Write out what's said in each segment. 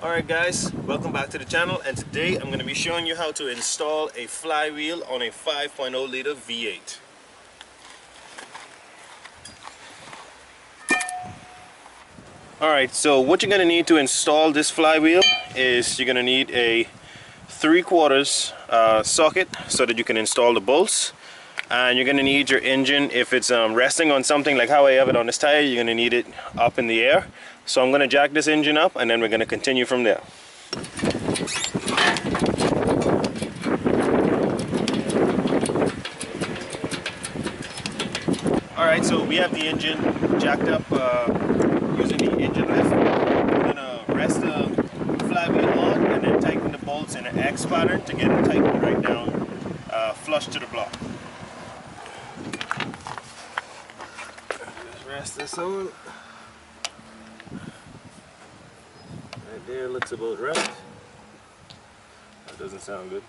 Alright guys, welcome back to the channel, and today I'm going to be showing you how to install a flywheel on a 5.0 liter V8. Alright, so what you're going to need to install this flywheel is you're going to need a 3/4 socket so that you can install the bolts. And you're going to need your engine, if it's resting on something like how I have it on this tire, you're going to need it up in the air. So I'm going to jack this engine up and then we're going to continue from there. Alright, so we have the engine jacked up using the engine lift. We're going to rest the flywheel on and then tighten the bolts in an X pattern to get it tightened right down flush to the block. Just rest this on. Right there, looks about right. That doesn't sound good.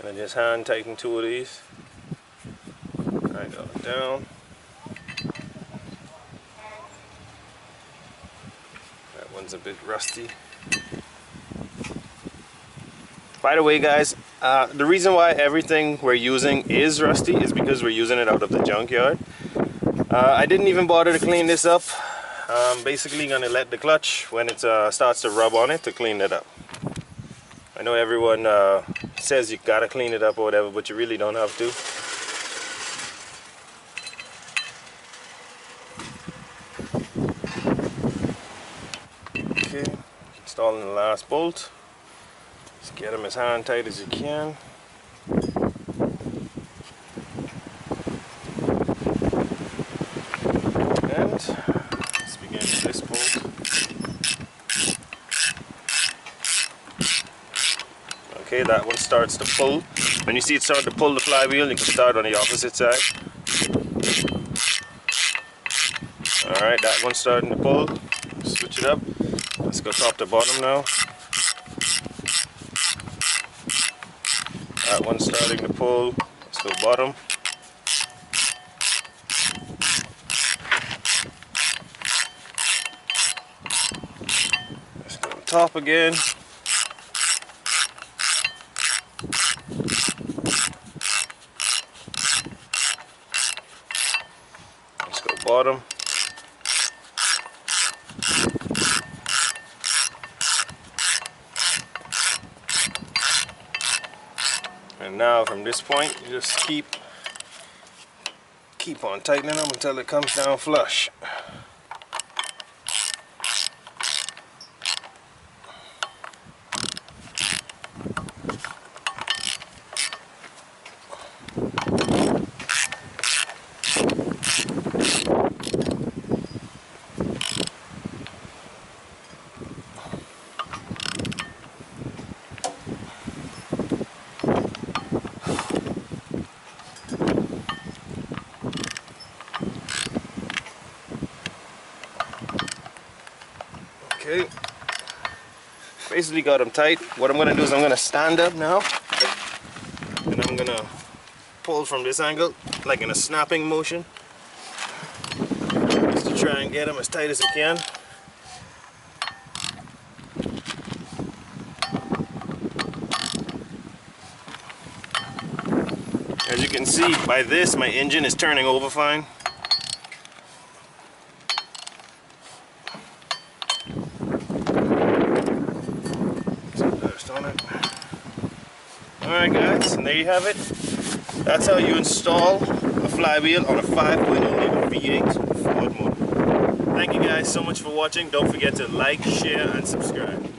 And I just hand tighten 2 of these. I got it down. That one's a bit rusty. By the way guys, the reason why everything we're using is rusty is because we're using it out of the junkyard. I didn't even bother to clean this up. I'm basically going to let the clutch, when it starts to rub on it, to clean it up. I know everyone says you gotta clean it up or whatever, but you really don't have to. Okay, installing the last bolt. Just get them as hand tight as you can. And let's begin with this bolt. Okay, that one starts to pull. When you see it start to pull the flywheel, you can start on the opposite side. Alright, that one's starting to pull. Switch it up. Let's go top to bottom now. That one's starting to pull. Let's go bottom. Let's go top again. Let's go bottom. And now from this point, you just keep on tightening them until it comes down flush. Okay, basically got them tight. What I'm going to do is I'm going to stand up now and I'm going to pull from this angle like in a snapping motion just to try and get them as tight as I can. As you can see by this, my engine is turning over fine. Alright guys, and there you have it. That's how you install a flywheel on a 5.0 liter V8 Ford motor. Thank you guys so much for watching. Don't forget to like, share, and subscribe.